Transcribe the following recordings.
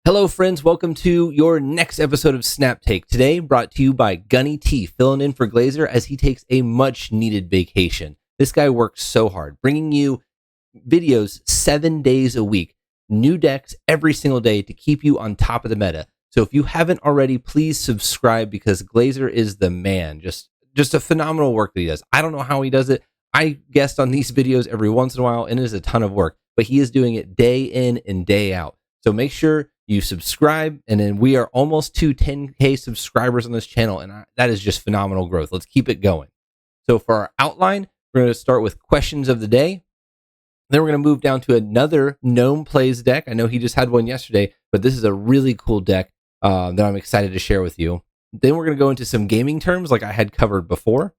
Hello, friends. Welcome to your next episode of Snap Take. Today, brought to you by Gunny T, filling in for Glazer as he takes a much-needed vacation. This guy works so hard, bringing you videos 7 days a week, new decks every single day to keep you on top of the meta. So if you haven't already, please subscribe because Glazer is the man. Just a phenomenal work that he does. I don't know how he does it. I guest on these videos every once in a while, and it is a ton of work, but he is doing it day in and day out. So make sure you subscribe, and then we are almost to 10K subscribers on this channel, and that is just phenomenal growth. Let's keep it going. So for our outline, we're going to start with questions of the day. Then we're going to move down to another Gnome Plays deck. I know he just had one yesterday, but this is a really cool deck that I'm excited to share with you. Then we're going to go into some gaming terms like I had covered before.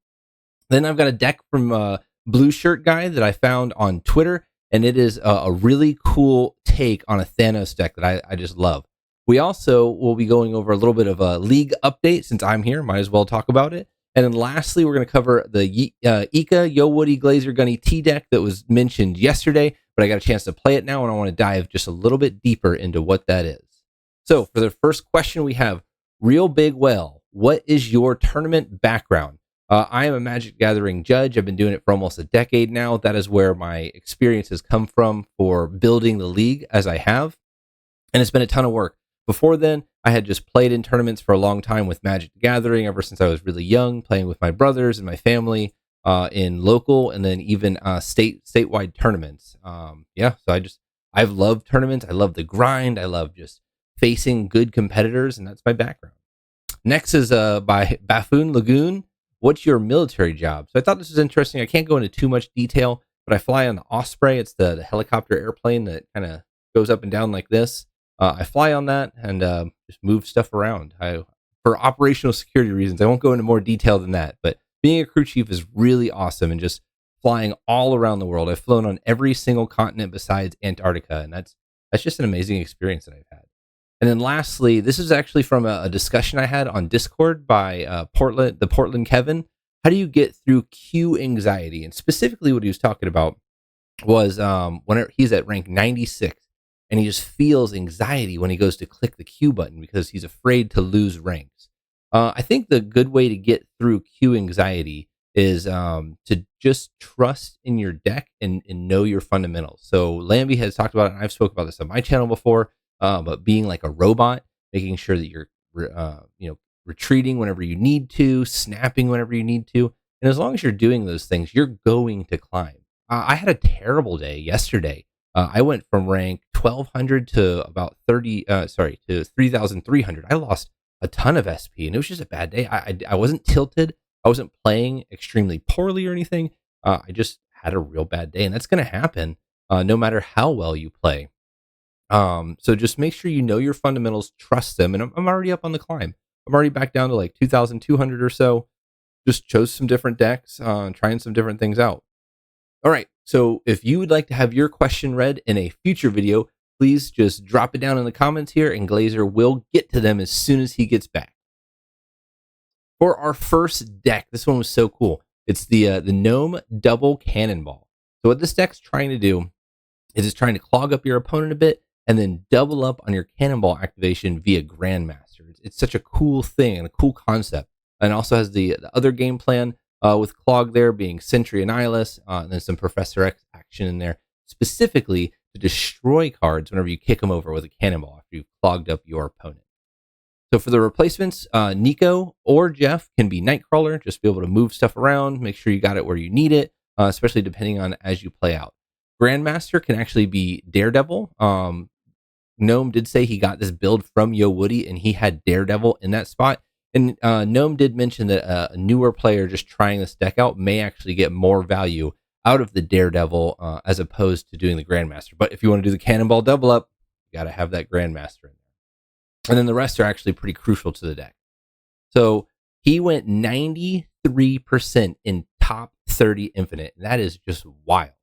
Then I've got a deck from Blue Shirt Guy that I found on Twitter, and it is a really cool take on a Thanos deck that I just love. We also will be going over a little bit of a league update since I'm here. Might as well talk about it. And then lastly, we're going to cover the Ika Yo Woody Glazer Gunny T deck that was mentioned yesterday, but I got a chance to play it now, and I want to dive just a little bit deeper into what that is. So for the first question, we have Real Big Whale. What is your tournament background? I am a Magic Gathering judge. I've been doing it for almost a decade now. That is where my experience has come from for building the league as I have. And it's been a ton of work. Before then, I had just played in tournaments for a long time with Magic the Gathering ever since I was really young, playing with my brothers and my family in local and then even statewide tournaments. So I've loved tournaments. I love the grind. I love just facing good competitors, and that's my background. Next is by Baffoon Lagoon. What's your military job? So I thought this was interesting. I can't go into too much detail, but I fly on the Osprey. It's the helicopter airplane that kind of goes up and down like this. I fly on that and just move stuff around. For operational security reasons, I won't go into more detail than that, but being a crew chief is really awesome and just flying all around the world. I've flown on every single continent besides Antarctica, and that's just an amazing experience that I've had. And then lastly, this is actually from a discussion I had on Discord by Portland Kevin. How do you get through queue anxiety? And specifically what he was talking about was whenever he's at rank 96 and he just feels anxiety when he goes to click the queue button because he's afraid to lose ranks. I think the good way to get through queue anxiety is to just trust in your deck and know your fundamentals. So Lambie has talked about it, and I've spoken about this on my channel before. But being like a robot, making sure that you're, retreating whenever you need to, snapping whenever you need to. And as long as you're doing those things, you're going to climb. I had a terrible day yesterday. I went from rank 1200 to about 3,300. I lost a ton of SP, and it was just a bad day. I wasn't tilted. I wasn't playing extremely poorly or anything. I just had a real bad day, and that's going to happen no matter how well you play. So just make sure you know your fundamentals, trust them, and I'm already up on the climb. I'm already back down to like 2,200 or so. Just chose some different decks, trying some different things out. All right, so if you would like to have your question read in a future video, please just drop it down in the comments here, and Glazer will get to them as soon as he gets back. For our first deck, this one was so cool. It's the Gnome Double Cannonball. So what this deck's trying to do is it's trying to clog up your opponent a bit and then double up on your cannonball activation via Grandmaster. It's such a cool thing and a cool concept. And also has the other game plan with Clog there being Sentry and Nihilus, and then some Professor X action in there, specifically to destroy cards whenever you kick them over with a cannonball after you've clogged up your opponent. So for the replacements, Nico or Jeff can be Nightcrawler, just be able to move stuff around, make sure you got it where you need it, especially depending on as you play out. Grandmaster can actually be Daredevil. Gnome did say he got this build from Yo Woody, and he had Daredevil in that spot. And Gnome did mention that a newer player just trying this deck out may actually get more value out of the Daredevil as opposed to doing the Grandmaster. But if you want to do the Cannonball double up, you got to have that Grandmaster in there. And then the rest are actually pretty crucial to the deck. So he went 93% in top 30 Infinite. And that is just wild.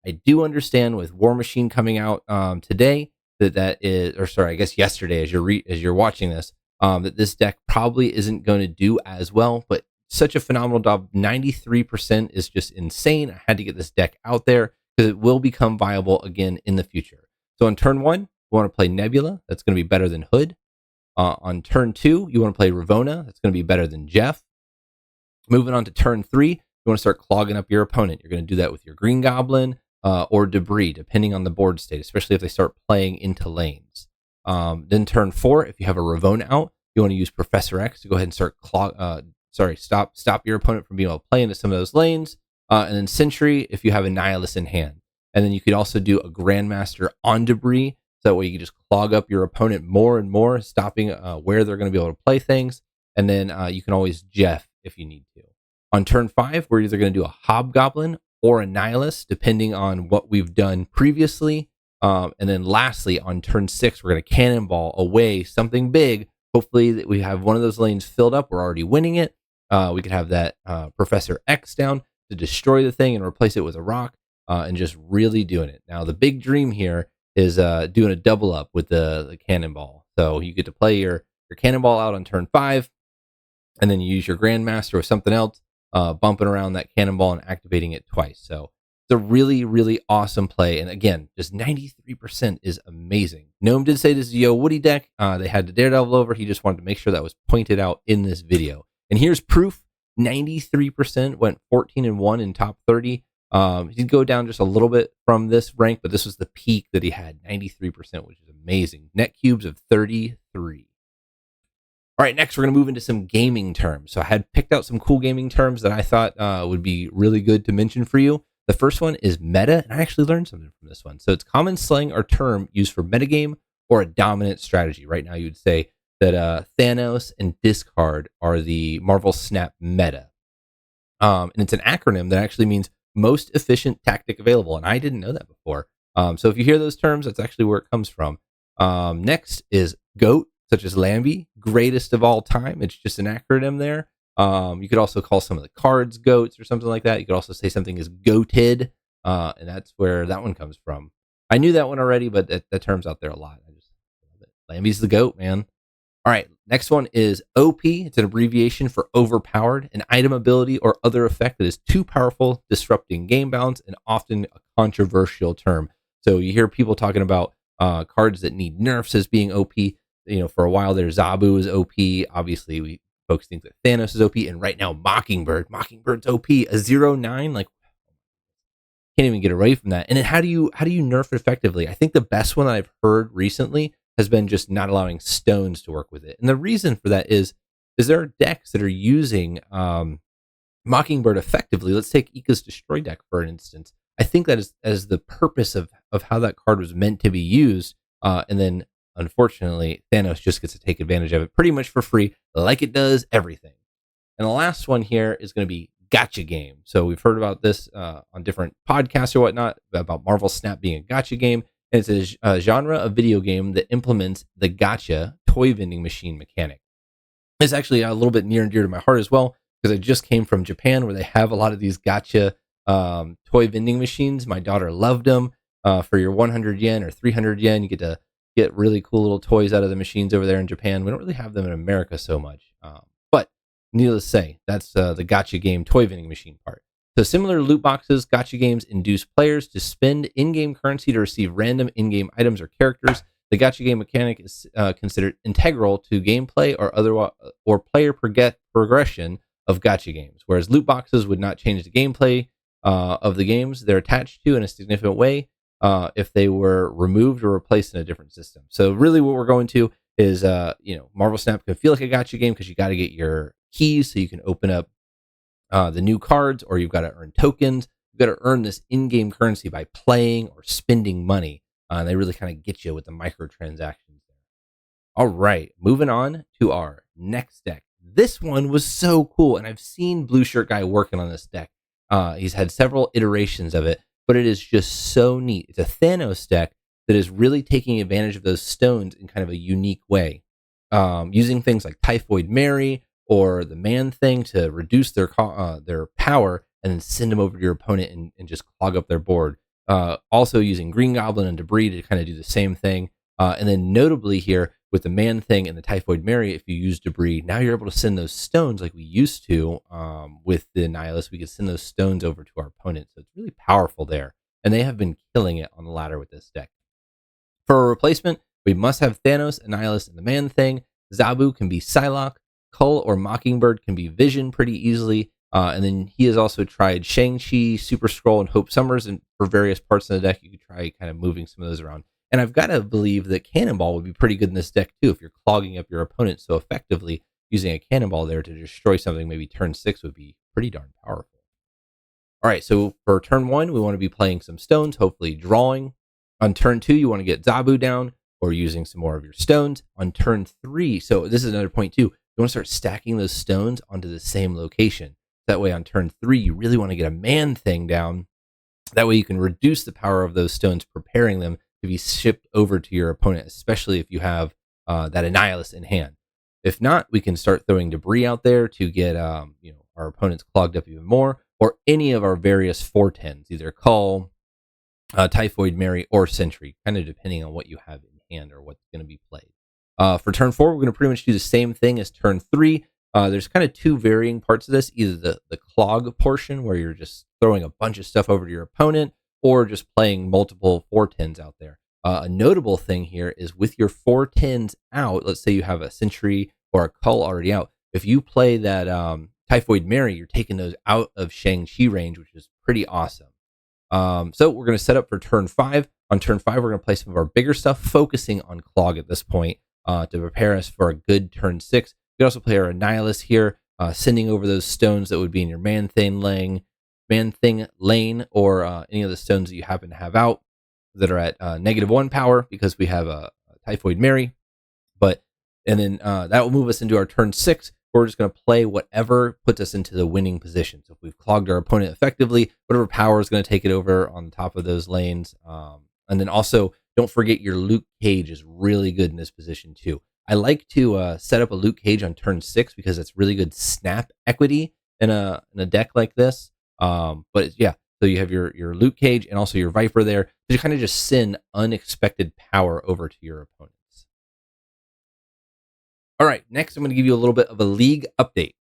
I do understand with War Machine coming out today that is, or sorry, I guess yesterday as you're watching this, that this deck probably isn't going to do as well, but such a phenomenal job. 93% is just insane. I had to get this deck out there because it will become viable again in the future. So on turn one, you want to play Nebula. That's going to be better than Hood. On turn 2, you want to play Ravona. That's going to be better than Jeff. Moving on to turn 3, you want to start clogging up your opponent. You're going to do that with your Green Goblin or Debris, depending on the board state, especially if they start playing into lanes. Then turn 4, if you have a Ravona out, you want to use Professor X to go ahead and start stop your opponent from being able to play into some of those lanes. And then Sentry, if you have a Nihilist in hand. And then you could also do a Grandmaster on Debris. So that way you can just clog up your opponent more and more, stopping where they're going to be able to play things. And then you can always Jeff if you need to. On turn 5, we're either going to do a Hobgoblin or a Nihilist, depending on what we've done previously. And then lastly, on turn 6, we're going to Cannonball away something big. Hopefully that we have one of those lanes filled up. We're already winning it. We could have that Professor X down to destroy the thing and replace it with a rock, and just really doing it. Now, the big dream here is doing a double up with the Cannonball. So you get to play your Cannonball out on turn 5, and then you use your Grandmaster or something else, bumping around that Cannonball and activating it twice. So it's a really, really awesome play. And again, just 93% is amazing. Gnome did say this is Yo Woody deck. They had the Daredevil over. He just wanted to make sure that was pointed out in this video. And here's proof. 93% went 14-1 in top 30. He'd go down just a little bit from this rank, but this was the peak that he had, 93%, which is amazing. Net cubes of 33. All right, next we're going to move into some gaming terms. So I had picked out some cool gaming terms that I thought would be really good to mention for you. The first one is meta, and I actually learned something from this one. So it's common slang or term used for metagame or a dominant strategy. Right now you would say that Thanos and discard are the Marvel Snap meta. And it's an acronym that actually means most efficient tactic available, and I didn't know that before. So if you hear those terms, that's actually where it comes from. Next is GOAT, such as Lambie, greatest of all time. It's just an acronym there. You could also call some of the cards goats or something like that. You could also say something is goated, and that's where that one comes from. I knew that one already, but that term's out there a lot. I just love it. Lambie's the goat, man. All right, next one is OP. It's an abbreviation for overpowered, an item, ability, or other effect that is too powerful, disrupting game balance, and often a controversial term. So you hear people talking about cards that need nerfs as being OP. You know, for a while there, Zabu is OP. Obviously, folks think that Thanos is OP, and right now, Mockingbird's OP. A 0-9, like, can't even get away from that. And then how do you nerf it effectively? I think the best one that I've heard recently has been just not allowing stones to work with it. And the reason for that is there are decks that are using Mockingbird effectively. Let's take Ika's Destroy deck, for instance. I think that is as the purpose of how that card was meant to be used. And then, unfortunately, Thanos just gets to take advantage of it pretty much for free, like it does everything. And the last one here is going to be Gotcha Game. So we've heard about this on different podcasts or whatnot, about Marvel Snap being a gotcha game. And it's a genre of video game that implements the gotcha toy vending machine mechanic. It's actually a little bit near and dear to my heart as well, because I just came from Japan where they have a lot of these gotcha toy vending machines. My daughter loved them. For your 100 yen or 300 yen, you get to get really cool little toys out of the machines over there in Japan. We don't really have them in America so much. But needless to say, that's the gotcha game toy vending machine part. So similar to loot boxes, gotcha games induce players to spend in-game currency to receive random in-game items or characters. The gotcha game mechanic is considered integral to gameplay or player progression of gotcha games, whereas loot boxes would not change the gameplay of the games they're attached to in a significant way if they were removed or replaced in a different system. So really what we're going to is, Marvel Snap can feel like a gotcha game because you got to get your keys so you can open up the new cards, or you've got to earn tokens. You've got to earn this in-game currency by playing or spending money. And they really kind of get you with the microtransactions there. All right, moving on to our next deck. This one was so cool, and I've seen Blue Shirt Guy working on this deck. He's had several iterations of it, but it is just so neat. It's a Thanos deck that is really taking advantage of those stones in kind of a unique way, using things like Typhoid Mary or the Man Thing to reduce their power and then send them over to your opponent and just clog up their board. Also using Green Goblin and Debris to kind of do the same thing. And then notably here with the Man Thing and the Typhoid Mary, if you use Debris, now you're able to send those stones like we used to with the Nihilist. We could send those stones over to our opponent. So it's really powerful there. And they have been killing it on the ladder with this deck. For a replacement, we must have Thanos, Annihilus, and the Man-Thing. Zabu can be Psylocke. Cull or Mockingbird can be Vision pretty easily. And then he has also tried Shang-Chi, Super Skrull, and Hope Summers. And for various parts of the deck, you could try kind of moving some of those around. And I've got to believe that Cannonball would be pretty good in this deck too. If you're clogging up your opponent so effectively, using a Cannonball there to destroy something maybe turn 6 would be pretty darn powerful. All right, so for turn 1, we want to be playing some stones, hopefully drawing. On turn 2, you want to get Zabu down or using some more of your stones. On turn 3, so this is another point too, you want to start stacking those stones onto the same location. That way on turn 3, you really want to get a Man-Thing down. That way you can reduce the power of those stones, preparing them to be shipped over to your opponent, especially if you have that Annihilus in hand. If not, we can start throwing debris out there to get our opponents clogged up even more, or any of our various 410s, either Cull, Typhoid Mary, or Sentry, kind of depending on what you have in hand or what's going to be played. For turn 4, we're going to pretty much do the same thing as turn 3. There's kind of two varying parts of this, either the clog portion, where you're just throwing a bunch of stuff over to your opponent, or just playing multiple 410s out there. A notable thing here is with your 410s out, let's say you have a Sentry or a Cull already out, if you play that Typhoid Mary, you're taking those out of Shang-Chi range, which is pretty awesome. So we're going to set up for turn 5. On turn 5, we're going to play some of our bigger stuff, focusing on clog at this point to prepare us for a good turn 6. You can also play our Annihilus here, sending over those stones that would be in your Man-Thing lane, or any of the stones that you happen to have out that are at -1 power, because we have a Typhoid Mary. And then that will move us into our turn 6. We're just going to play whatever puts us into the winning position. So if we've clogged our opponent effectively, whatever power is going to take it over on the top of those lanes. And then also, don't forget your Luke Cage is really good in this position too. I like to set up a Luke Cage on turn 6 because it's really good snap equity in a deck like this. But yeah, so you have your Luke Cage and also your Viper there. So you kind of just send unexpected power over to your opponents. All right, next I'm going to give you a little bit of a league update.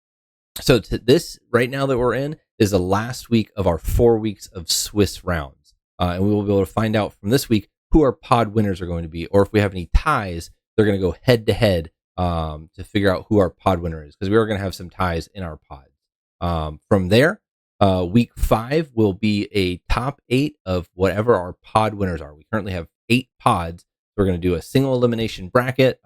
So to this right now that we're in is the last week of our 4 weeks of Swiss rounds. And we will be able to find out from this week who our pod winners are going to be, or if we have any ties, they're going to go head to head to figure out who our pod winner is, because we are going to have some ties in our pods. From there, week 5 will be a top 8 of whatever our pod winners are. We currently have 8 pods. We're going to do a single elimination bracket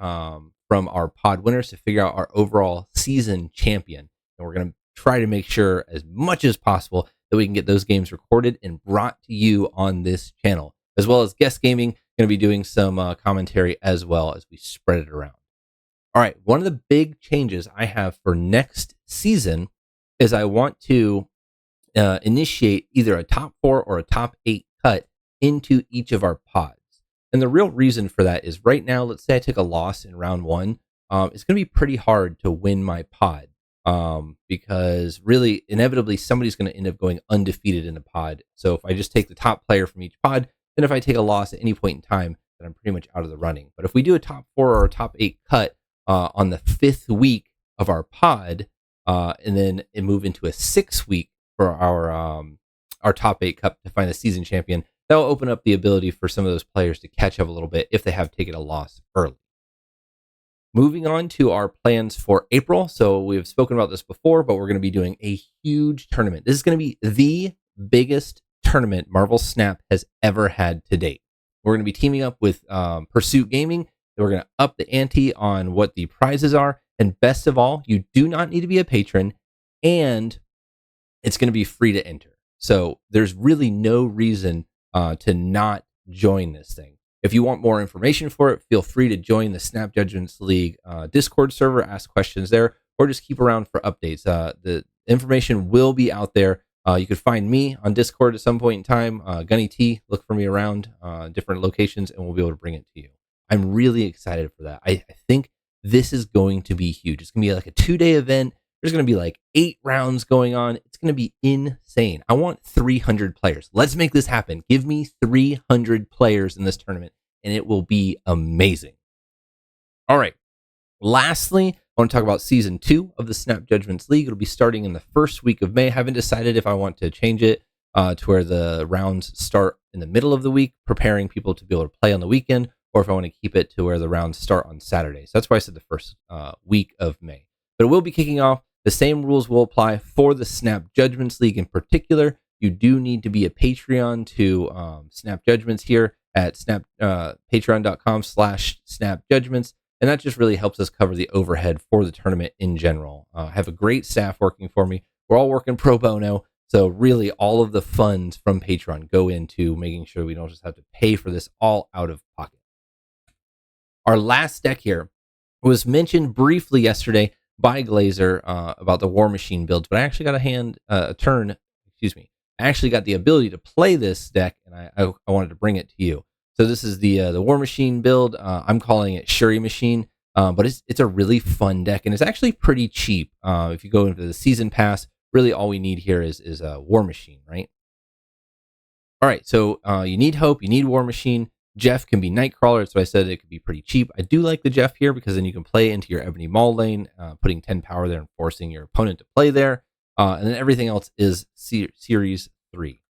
from our pod winners to figure out our overall season champion. And we're going to try to make sure as much as possible that we can get those games recorded and brought to you on this channel, as well as guest gaming. Going to be doing some commentary as well as we spread it around. All right, one of the big changes I have for next season is I want to initiate either a top 4 or a top 8 cut into each of our pods. And the real reason for that is right now, let's say I take a loss in round 1, it's going to be pretty hard to win my pod because really, inevitably, somebody's going to end up going undefeated in a pod. So if I just take the top player from each pod, then if I take a loss at any point in time, then I'm pretty much out of the running. But if we do a top 4 or a top 8 cut on the 5th week of our pod, and then move into a 6th week for our top 8 cup to find a season champion, that will open up the ability for some of those players to catch up a little bit if they have taken a loss early. Moving on to our plans for April. So we've spoken about this before, but we're going to be doing a huge tournament. This is going to be the biggest tournament Marvel Snap has ever had to date. We're going to be teaming up with Pursuit Gaming. And we're going to up the ante on what the prizes are. And best of all, you do not need to be a patron, and it's going to be free to enter. So there's really no reason to not join this thing. If you want more information for it, feel free to join the Snap Judgments League Discord server, ask questions there, or just keep around for updates. The information will be out there. You could find me on Discord at some point in time. Gunny T, look for me around different locations, and we'll be able to bring it to you. I'm really excited for that. I think this is going to be huge. It's going to be like a 2-day event. There's going to be like 8 rounds going on. It's going to be insane. I want 300 players. Let's make this happen. Give me 300 players in this tournament, and it will be amazing. All right. Lastly, I want to talk about Season 2 of the Snap Judgments League. It'll be starting in the first week of May. I haven't decided if I want to change it to where the rounds start in the middle of the week, preparing people to be able to play on the weekend, or if I want to keep it to where the rounds start on Saturday. So that's why I said the first week of May. But it will be kicking off. The same rules will apply for the Snap Judgments League in particular. You do need to be a Patreon to snap judgments here at patreon.com/snap judgments. And that just really helps us cover the overhead for the tournament in general. I have a great staff working for me. We're all working pro bono. So really all of the funds from Patreon go into making sure we don't just have to pay for this all out of pocket. Our last deck here was mentioned briefly yesterday by Glazer about the War Machine builds, but I actually got I actually got the ability to play this deck, and I wanted to bring it to you. So this is the War Machine build. I'm calling it Shuri Machine, but it's a really fun deck, and it's actually pretty cheap. If you go into the season pass, really all we need here is a War Machine, right? All right, so you need Hope, you need War Machine. Jeff can be Nightcrawler, so I said it could be pretty cheap. I do like the Jeff here because then you can play into your Ebony Maul lane, putting 10 power there and forcing your opponent to play there. And then everything else is Series 3.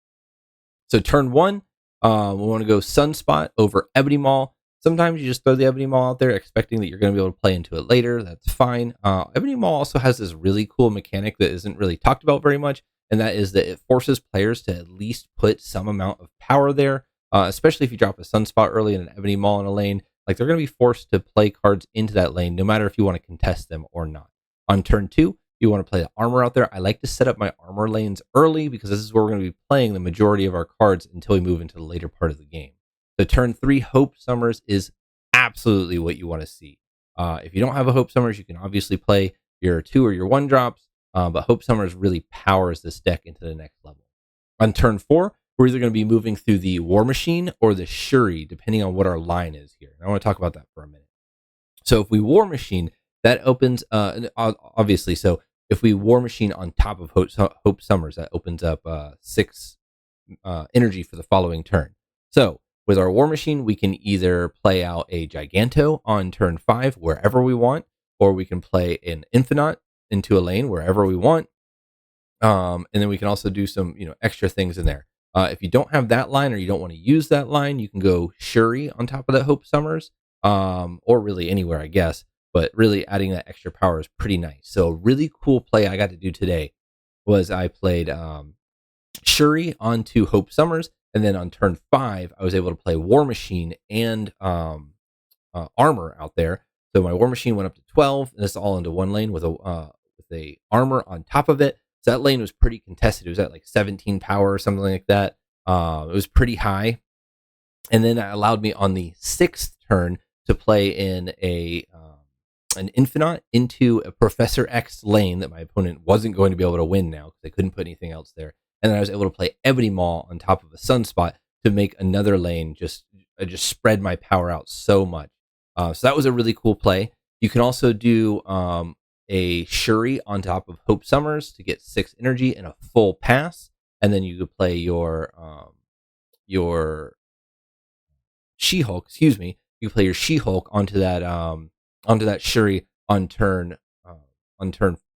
So turn 1, we want to go Sunspot over Ebony Maul. Sometimes you just throw the Ebony Maul out there expecting that you're going to be able to play into it later. That's fine. Ebony Maul also has this really cool mechanic that isn't really talked about very much, and that is that it forces players to at least put some amount of power there, especially if you drop a Sunspot early and an Ebony Maul in a lane. Like, they're going to be forced to play cards into that lane, no matter if you want to contest them or not. On turn 2, you want to play the armor out there. I like to set up my armor lanes early because this is where we're going to be playing the majority of our cards until we move into the later part of the game. So turn 3, Hope Summers is absolutely what you want to see. If you don't have a Hope Summers, you can obviously play your 2 or your 1 drops, but Hope Summers really powers this deck into the next level. On turn 4, we're either going to be moving through the War Machine or the Shuri, depending on what our line is here. And I want to talk about that for a minute. So if we War Machine, that opens, obviously, so if we War Machine on top of Hope Summers, that opens up 6 energy for the following turn. So with our War Machine, we can either play out a Giganto on turn 5 wherever we want, or we can play an Infinite into a lane wherever we want. And then we can also do some extra things in there. If you don't have that line or you don't want to use that line, you can go Shuri on top of that Hope Summers, or really anywhere, I guess. But really adding that extra power is pretty nice. So a really cool play I got to do today was I played Shuri onto Hope Summers, and then on turn 5, I was able to play War Machine and armor out there. So my War Machine went up to 12, and it's all into one lane with a armor on top of it. So that lane was pretty contested. It was at like 17 power or something like that. It was pretty high. And then that allowed me on the 6th turn to play in an Infinite into a Professor X lane that my opponent wasn't going to be able to win now because they couldn't put anything else there. And then I was able to play Ebony Maul on top of a Sunspot to make another lane just spread my power out so much. So that was a really cool play. You can also do a Shuri on top of Hope Summers to get 6 energy and a full pass. And then you could play your She-Hulk, You play your She-Hulk onto that Shuri on turn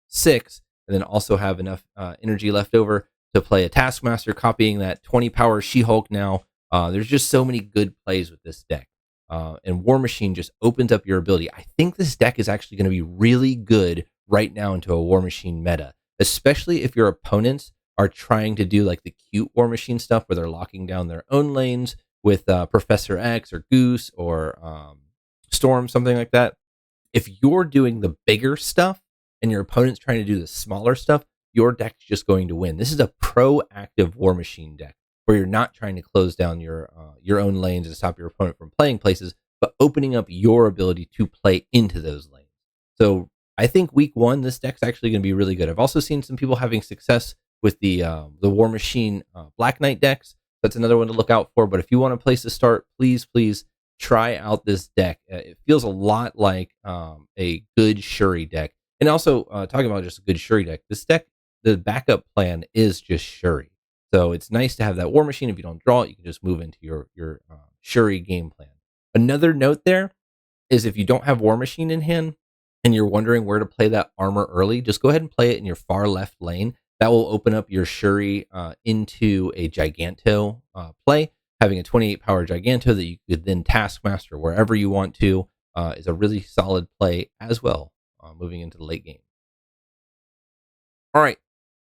6, and then also have enough energy left over to play a Taskmaster, copying that 20 power She-Hulk now. There's just so many good plays with this deck. And War Machine just opens up your ability. I think this deck is actually going to be really good right now into a War Machine meta, especially if your opponents are trying to do like the cute War Machine stuff where they're locking down their own lanes with Professor X or Goose or Storm, something like that. If you're doing the bigger stuff and your opponent's trying to do the smaller stuff, your deck's just going to win. This is a proactive War Machine deck where you're not trying to close down your own lanes and stop your opponent from playing places, but opening up your ability to play into those lanes. So I think week 1, this deck's actually going to be really good. I've also seen some people having success with the War Machine Black Knight decks. That's another one to look out for. But if you want a place to start, please try out this deck. It feels a lot like a good Shuri deck. And also, talking about just a good Shuri deck, this deck, the backup plan is just Shuri. So it's nice to have that War Machine. If you don't draw it, you can just move into your Shuri game plan. Another note there is if you don't have War Machine in hand and you're wondering where to play that armor early, just go ahead and play it in your far left lane. That will open up your Shuri into a Giganto play. having a 28 power Giganto that you could then Taskmaster wherever you want to is a really solid play as well, moving into the late game. All right.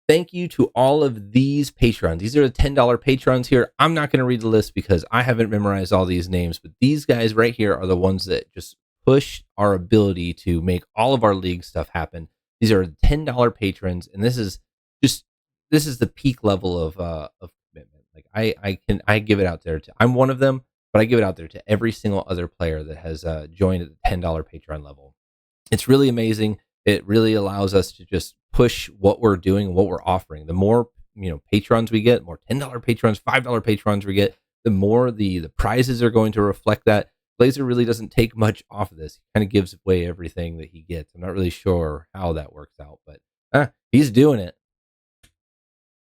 Thank you to all of these patrons. These are the $10 patrons here. I'm not going to read the list because I haven't memorized all these names, but these guys right here are the ones that just push our ability to make all of our league stuff happen. These are $10 patrons, and this is the peak level of commitment. Like I give it out there to, I'm one of them, but I give it out there to every single other player that has joined at the $10 Patreon level. It's really amazing. It really allows us to just push what we're doing and what we're offering. The more patrons we get, more $10 patrons, $5 patrons we get, the more the prizes are going to reflect that. Glazer really doesn't take much off of this. He kind of gives away everything that he gets. I'm not really sure how that works out, but he's doing it.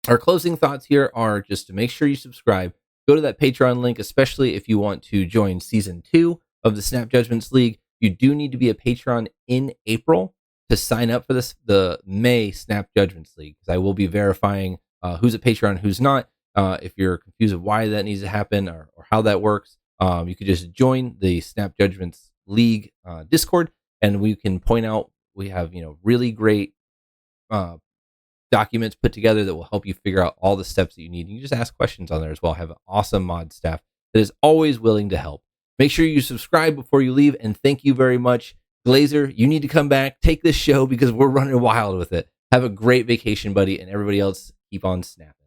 Our closing thoughts here are just to make sure you subscribe. Go to that Patreon link, especially if you want to join Season 2 of the Snap Judgments League. You do need to be a patron in April to sign up for the May Snap Judgments League, because I will be verifying who's a patron, who's not. If you're confused of why that needs to happen or how that works, you could just join the Snap Judgments League Discord, and we can point out we have really great documents put together that will help you figure out all the steps that you need. You just ask questions on there as well. I have an awesome mod staff that is always willing to help. Make sure you subscribe before you leave, and thank you very much. Glazer, you need to come back, take this show because we're running wild with it. Have a great vacation, buddy, and everybody else keep on snapping.